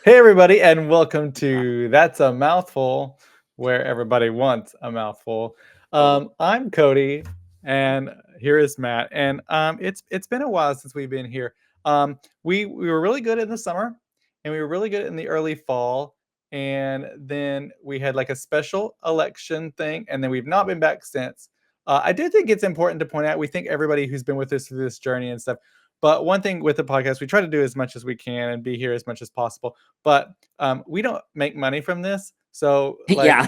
Hey, everybody, and welcome to That's a Mouthful, where everybody wants a mouthful. I'm Cody, and here is Matt. And it's been a while since we've been here. We were really good in the summer, and we were really good in the early fall, and then we had like a special election thing, and then we've not been back since. I do think it's important to point out we thank everybody who's been with us through this journey and stuff. But one thing with the podcast, we try to do as much as we can and be here as much as possible. But we don't make money from this, so like Yeah,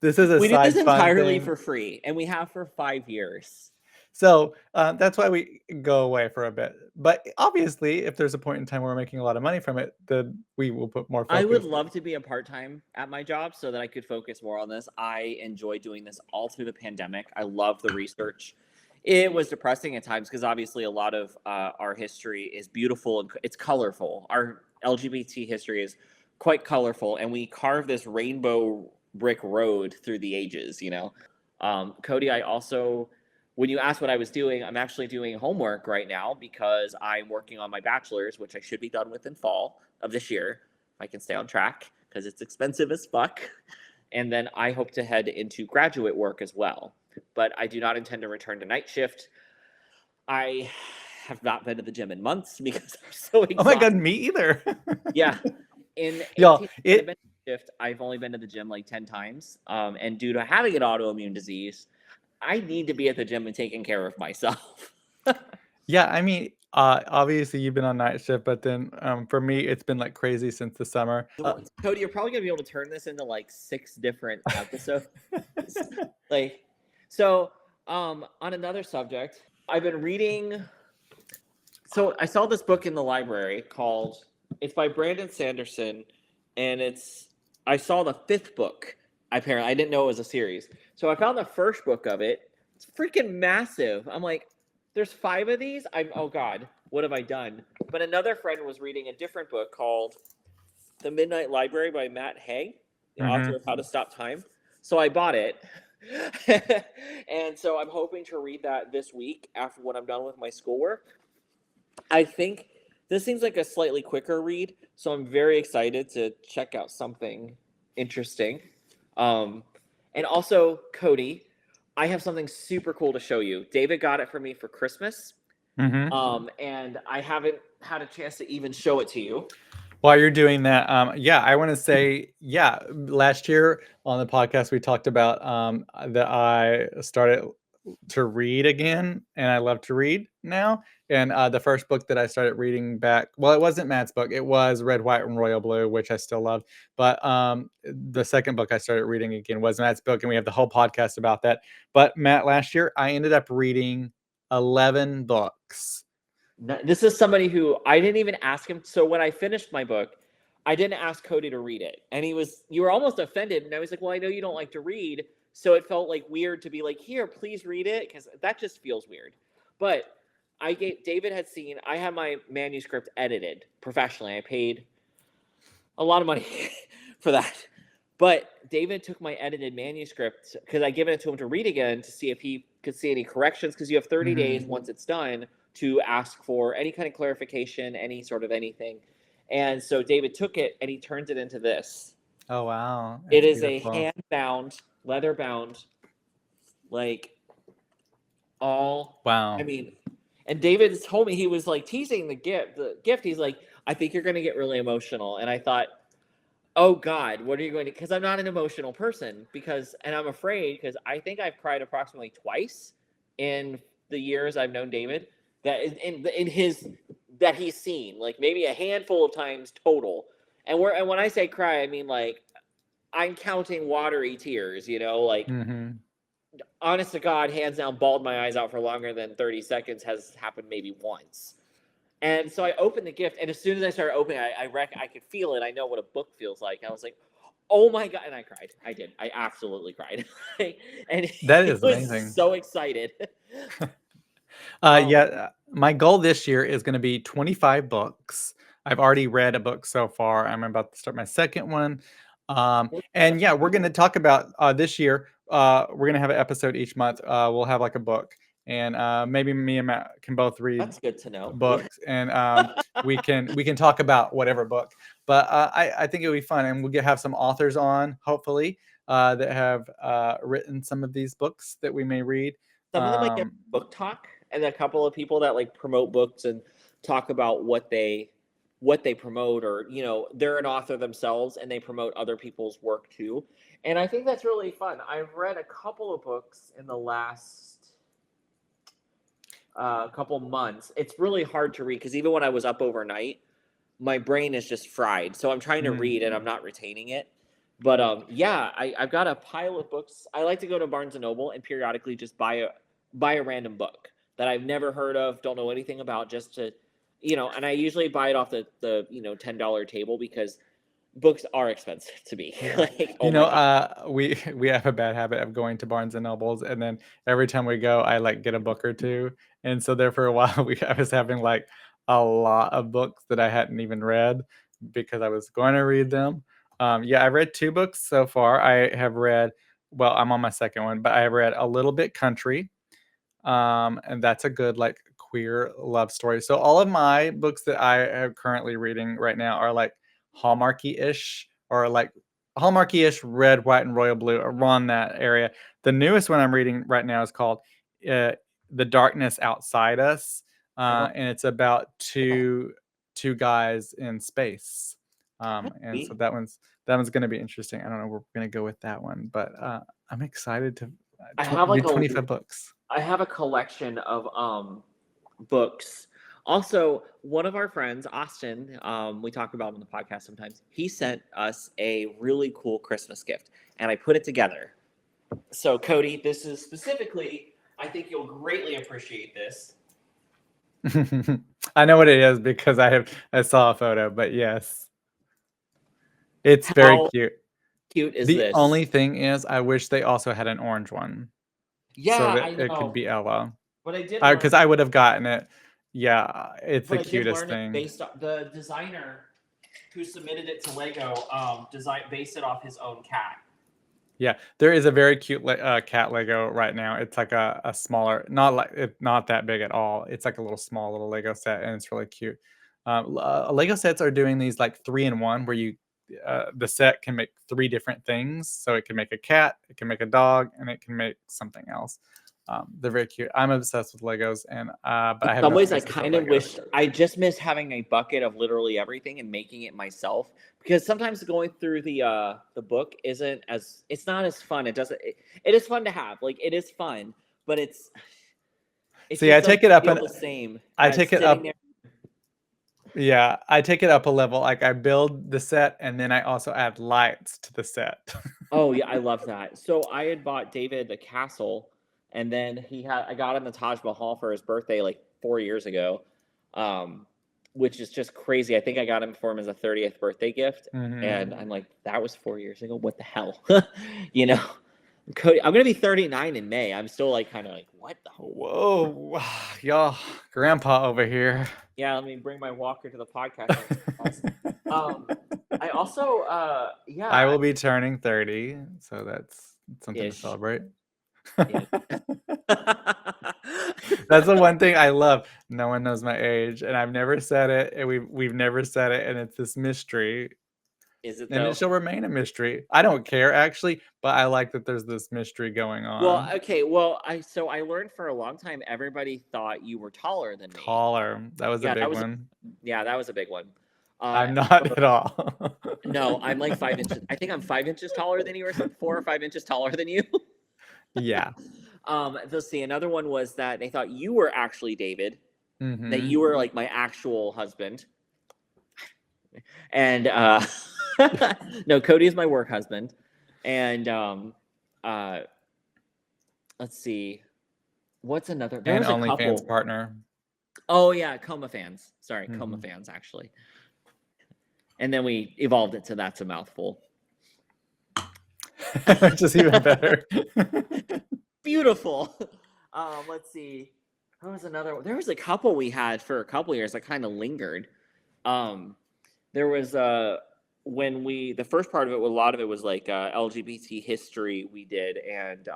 this is a we do this side fun entirely thing. for free, and we have for 5 years. So that's why we go away for a bit. But obviously, if there's a point in time where we're making a lot of money from it, then we will put more I would focus. love to be a part-time at my job so that I could focus more on this. I enjoy doing this all through the pandemic. I love the research. It was depressing at times because obviously a lot of our history is beautiful and it's colorful. Our LGBT history is quite colorful, and we carve this rainbow brick road through the ages. Cody, I also, when you asked what I was doing, I'm actually doing homework right now because I'm working on my bachelor's, which I should be done with in fall of this year. If I can stay on track because it's expensive as fuck. And then I hope to head into graduate work as well. But I do not intend to return to night shift. I have not been to the gym in months because I'm so exhausted. Oh my god, me either. Yeah. In Y'all, 18 years I've been to shift, I've only been to the gym like 10 times. And due to having an autoimmune disease, I need to be at the gym and taking care of myself. yeah, I mean, obviously you've been on night shift, but then for me, it's been like crazy since the summer. Cody, you're probably gonna be able to turn this into like 6 different episodes. On another subject, I've been reading. So I saw this book in the library called. It's by Brandon Sanderson, and I saw the 5th book. Apparently, I didn't know it was a series. So I found the first book of it. It's freaking massive. I'm like, there's 5 of these. Oh god, what have I done? But another friend was reading a different book called The Midnight Library by Matt Haig, the author of How to Stop Time. So I bought it. And so I'm hoping to read that this week after when I'm done with my schoolwork. I think this seems like a slightly quicker read, so I'm very excited to check out something interesting. And also, Cody, I have something super cool to show you. David got it for me for Christmas, and I haven't had a chance to even show it to you. While you're doing that, I want to say, last year on the podcast we talked about that I started to read again, and I love to read now. And the first book that I started reading back, well, it wasn't Matt's book; it was Red, White, and Royal Blue, which I still love. But the second book I started reading again was Matt's book, and we have the whole podcast about that. But Matt, last year I ended up reading 11 books. This is somebody who I didn't even ask him. So when I finished my book, I didn't ask Cody to read it. And you were almost offended. And I was like, well, I know you don't like to read. So it felt like weird to be like, here, please read it. Because that just feels weird. But David had seen, I had my manuscript edited professionally. I paid a lot of money for that. But David took my edited manuscript because I given it to him to read again to see if he could see any corrections. Because you have 30 days once it's done to ask for any kind of clarification, any sort of anything. And so David took it and he turns it into this. Oh, wow. It is beautiful. A hand-bound, leather-bound, like all. Wow. I mean, and David told me he was like teasing the gift. He's like, I think you're going to get really emotional. And I thought, oh God, what are you going to, because I'm not an emotional person and I'm afraid because I think I've cried approximately twice in the years I've known David. That in his that he's seen, like maybe a handful of times total. And when I say cry, I mean like I'm counting watery tears, like honest to God, hands down, bawled my eyes out for longer than 30 seconds has happened maybe once. And so I opened the gift, and as soon as I started opening, I could feel it. I know what a book feels like. I was like, oh my God, and I cried. I did. I absolutely cried. And that is amazing. So excited. My goal this year is going to be 25 books. I've already read a book so far. I'm about to start my second one. And we're going to talk about this year. We're going to have an episode each month. We'll have like a book. and maybe me and Matt can both read That's good to know. books, and we can talk about whatever book. But I think it'll be fun, and we'll have some authors on, hopefully, that have written some of these books that we may read. Some of them might get book talk, and a couple of people that like promote books and talk about what they promote, or they're an author themselves and they promote other people's work too. And I think that's really fun. I've read a couple of books in the last couple months. It's really hard to read because even when I was up overnight, my brain is just fried. So I'm trying to read and I'm not retaining it. But yeah, I've got a pile of books. I like to go to Barnes and Noble and periodically just buy a random book that I've never heard of, don't know anything about, just to, and I usually buy it off the $10 table because books are expensive to me. Like, we have a bad habit of going to Barnes and Nobles, and then every time we go, I like get a book or two, and so there for a while I was having like a lot of books that I hadn't even read because I was going to read them. Yeah, I read 2 books so far. I have read, well, I'm on my second one, but I have read A Little Bit Country, and that's a good like queer love story. So all of my books that I am currently reading right now are like Hallmarky-ish, or like Hallmarky-ish, red, white, and royal blue, around that area. The newest one I'm reading right now is called uh, The Darkness Outside Us, and it's about two guys in space. And so that one's going to be interesting. I don't know where we're going to go with that one, but I'm excited to I have like read 25 books. I have a collection of books. Also, one of our friends, Austin, we talk about him on the podcast sometimes. He sent us a really cool Christmas gift, and I put it together. So, Cody, this is specifically, I think you'll greatly appreciate this. I know what it is because I saw a photo, but yes, it's very cute. Cute is The this? only thing is, I wish they also had an orange one. Yeah, so that I know. it could be Ella. But I did because I would have gotten it. Yeah, it's the cutest thing. Based on the designer who submitted it to Lego, based it off his own cat. Yeah, there is a very cute cat Lego right now. It's like a smaller, not that big at all. It's like a small little Lego set, and it's really cute. Lego sets are doing these like 3-in-1, where the set can make 3 different things. So it can make a cat, it can make a dog, and it can make something else. They're very cute. I'm obsessed with Legos, and but I have some ways I kind of wish I just miss having a bucket of literally everything and making it myself, because sometimes going through the book it's not as fun. It is fun to have, like it is fun, but it's see, I take it up the same. I take it up. Yeah, I take it up a level. Like I build the set, and then I also add lights to the set. Oh yeah, I love that. So I had bought David the castle, and then I got him the Taj Mahal for his birthday like 4 years ago, which is just crazy. I think I got him for him as a 30th birthday gift, and I'm like, that was 4 years ago. What the hell, Cody, I'm gonna be 39 in May. I'm still like kind of like, what the hell? Whoa, y'all, grandpa over here. Yeah, let me bring my walker to the podcast. I also, I will be turning 30, so that's something to celebrate. That's the one thing I love. No one knows my age, and I've never said it, and we've never said it, and it's this mystery. Is it? And it shall remain a mystery. I don't care actually, but I like that there's this mystery going on. Well, okay. Well, I learned for a long time everybody thought you were taller than me. Taller. That was a big one. Yeah, that was a big one. I'm not at all. No, I'm like 5 inches. I think I'm 5 inches taller than you, or something, 4 or 5 inches taller than you. Yeah. Let's see. Another one was that they thought you were actually David, that you were like my actual husband. And no, Cody is my work husband. And let's see, what's another? There and was a OnlyFans partner. Oh yeah, Coma fans. Sorry, Coma fans actually. And then we evolved it to That's a Mouthful. Which is even better. Beautiful. Let's see. There was another one. There was a couple we had for a couple years that kind of lingered. There was when the first part of it, a lot of it was like LGBT history we did, and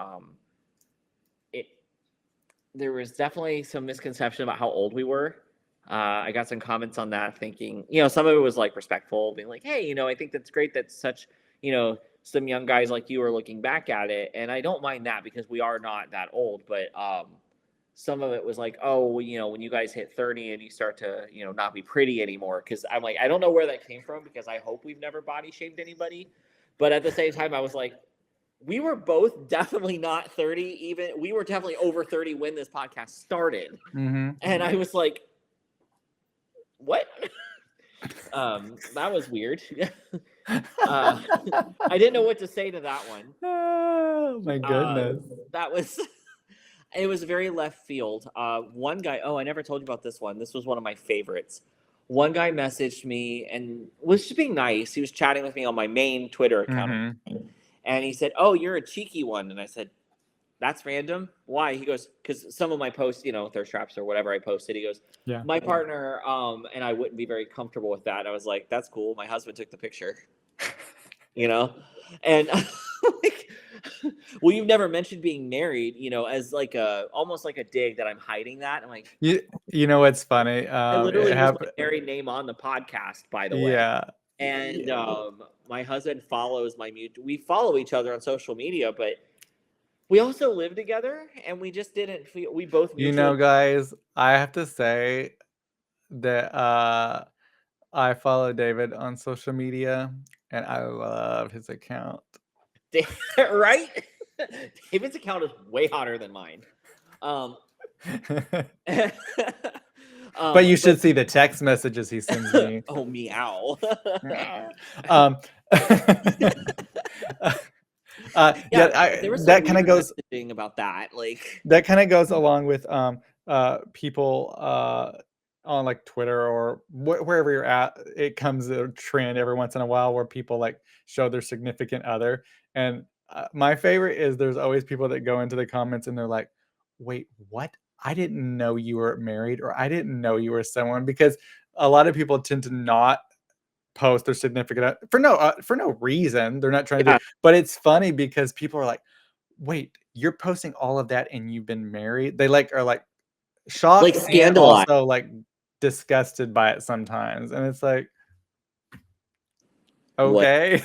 there was definitely some misconception about how old we were. I got some comments on that, thinking, some of it was like respectful, being like, "Hey, I think that's great that such, some young guys like you are looking back at it," and I don't mind that because we are not that old. But some of it was like, "Oh, when you guys hit 30 and you start to, not be pretty anymore." Because I'm like, I don't know where that came from because I hope we've never body shamed anybody, but at the same time, I was like, we were both definitely not 30, even we were definitely over 30 when this podcast started. Mm-hmm. And I was like, what? That was weird. I didn't know what to say to that one. Oh my goodness. That was it was very left field. One guy, I never told you about this one. This was one of my favorites. One guy messaged me and was just being nice. He was chatting with me on my main Twitter account. Mm-hmm. And he said, "Oh, you're a cheeky one." And I said, "That's random. Why?" He goes, "Because some of my posts, thirst traps or whatever I posted." He goes, Yeah. "My partner and I wouldn't be very comfortable with that." And I was like, "That's cool. My husband took the picture." And like, well, you've never mentioned being married, as like almost like a dig that I'm hiding that. I'm like, you know what's funny? I literally use my married name on the podcast, by the way. Yeah. And my husband follows we follow each other on social media, but we also live together, and we just didn't feel, we both mutually. Guys, I have to say that I follow David on social media and I love his account. Right? David's account is way hotter than mine. But you should see the text messages he sends me. Oh, meow. There was that kind of goes messaging about that, like that kind of goes along with people on like Twitter or wherever you're at. It comes a trend every once in a while where people like show their significant other, and my favorite is there's always people that go into the comments and they're like, "Wait, what? I didn't know you were married, or I didn't know you were someone," because a lot of people tend to not post their significant for no reason. They're not trying to do, but it's funny because people are like, "Wait, you're posting all of that and you've been married?" They like are like shocked, like and scandalized. also like disgusted by it sometimes, and it's like, okay.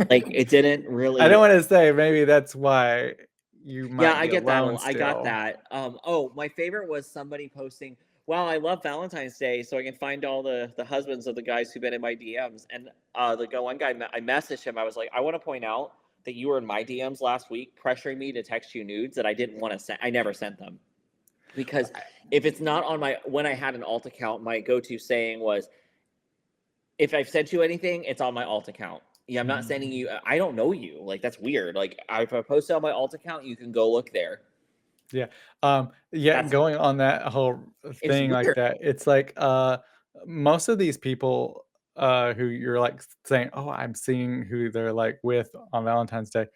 Like it didn't really. I don't want to say maybe that's why you might. I get that. Alone I got still. that. My favorite was somebody posting, "Wow, I love Valentine's Day, so I can find all the husbands of the guys who've been in my DMs." And one guy, I messaged him. I was like, "I want to point out that you were in my DMs last week, pressuring me to text you nudes that I didn't want to send. I never sent them because if it's not on my, when I had an alt account, my go-to saying was, if I've sent you anything, it's on my alt account. Yeah, I'm not sending you. I don't know you. Like, that's weird. Like, if I post it on my alt account, you can go look there." Yeah. That's Going on that whole thing like weird. that, it's like most of these people who you're like saying, "Oh, I'm seeing who they're like with on Valentine's Day,"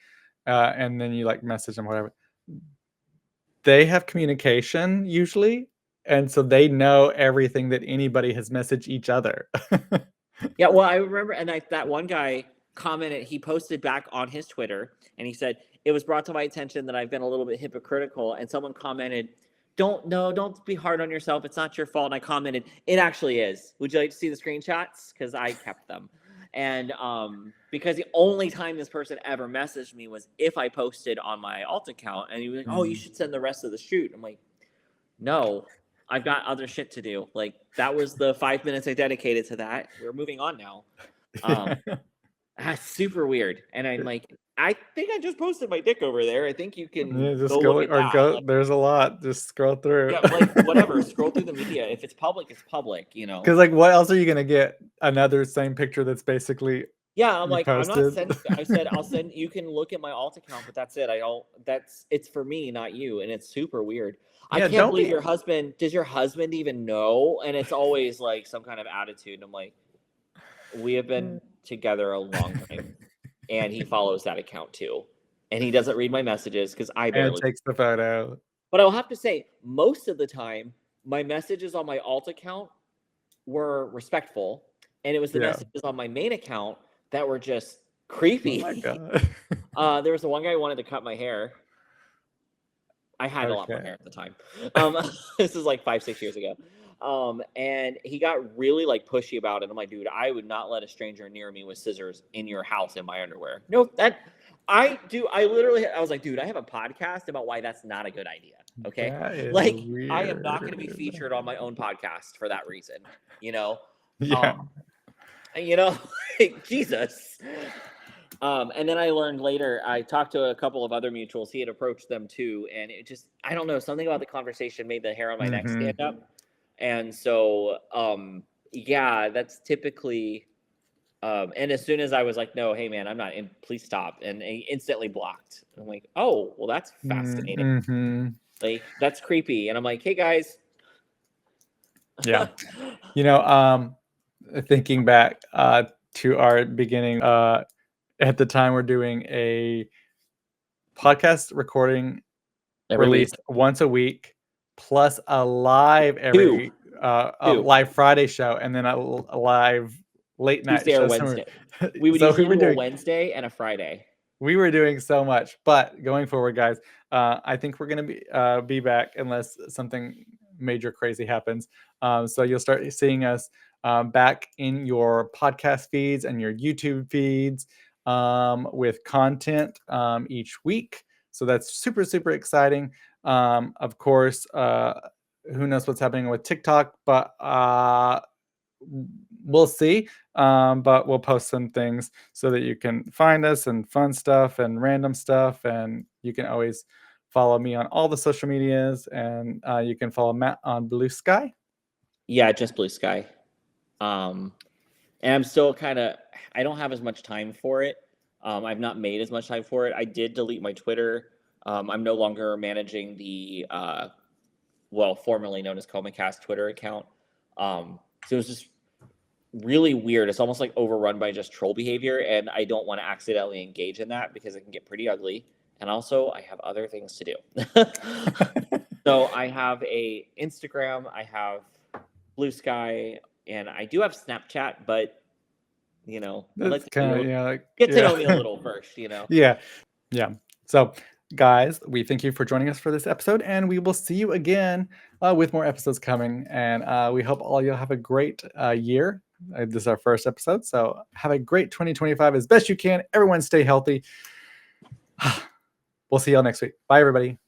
and then you like message them, whatever. They have communication usually, and so they know everything that anybody has messaged each other. Yeah, well, I remember, and that one guy commented, he posted back on his Twitter, and he said, "It was brought to my attention that I've been a little bit hypocritical." And someone commented, don't be hard on yourself. It's not your fault." And I commented, "It actually is. Would you like to see the screenshots? Because I kept them." And because the only time this person ever messaged me was if I posted on my alt account, and he was like, "Oh, you should send the rest of the shoot." I'm like, "No, I've got other shit to do." Like, that was the 5 minutes I dedicated to that. We're moving on now. That's super weird. And I'm like, I think I just posted my dick over there. I think you can Just go look at that. Like, there's a lot. Just scroll through. yeah, like whatever. Scroll through the media. If it's public, it's public. Because like, what else are you gonna get? Another same picture that's basically Yeah, I'm you like, I'm not posted. sending. I said I'll send. You can look at my alt account, but that's it. It's for me, not you, and it's super weird. I Yeah, can't don't believe be. your husband. Does your husband even know? And it's always like some kind of attitude. And I'm like, we have been together a long time, and he follows that account too, and he doesn't read my messages because I And barely. takes the photo. But I'll have to say, most of the time, my messages on my alt account were respectful, and it was the messages on my main account that were just creepy. Oh my god. There was the one guy who wanted to cut my hair. I had a lot more Okay. hair at the time. This is like 5-6 years ago. And he got really like pushy about it. I'm like, dude, I would not let a stranger near me with scissors in your house in my underwear. No, that I do. I was like, dude, I have a podcast about why that's not a good idea. Okay. That is Like, I am not going to be weird. featured on my own podcast for that reason, you know? Yeah. You know, like, Jesus. And then I learned later, I talked to a couple of other mutuals. He had approached them too. And it just, I don't know, something about the conversation made the hair on my neck stand up. And so, yeah, that's typically, and as soon as I was like, no, hey man, I'm not in, please stop. And he instantly blocked. I'm like, oh, well, that's fascinating. Mm-hmm. Like, that's creepy. And I'm like, hey guys. Yeah. You know, thinking back to our beginning, at the time we're doing a podcast recording released once a week, plus a live every a live Friday show, and then a live late night Tuesday show. or Wednesday. We would So usually we were do a doing Wednesday and a Friday. we were doing so much, but going forward, guys, I think we're gonna be back unless something major crazy happens. So you'll start seeing us back in your podcast feeds and your YouTube feeds with content each week. So that's super, super exciting. Of course, who knows what's happening with TikTok, but we'll see. But we'll post some things so that you can find us and fun stuff and random stuff. And you can always follow me on all the social medias, and you can follow Matt on Blue Sky. Yeah, just Blue Sky. And I'm still I don't have as much time for it. I've not made as much time for it. I did delete my Twitter. I'm no longer managing the, formerly known as ComaCast Twitter account. So it was just really weird. It's almost like overrun by just troll behavior, and I don't want to accidentally engage in that because it can get pretty ugly. And also, I have other things to do. So I have a Instagram, I have Blue Sky, and I do have Snapchat, but That's kind of get to know me a little first, Yeah. So, guys, we thank you for joining us for this episode, and we will see you again with more episodes coming. And we hope all you'll have a great year. This is our first episode, so have a great 2025 as best you can. Everyone, stay healthy. We'll see y'all next week. Bye, everybody.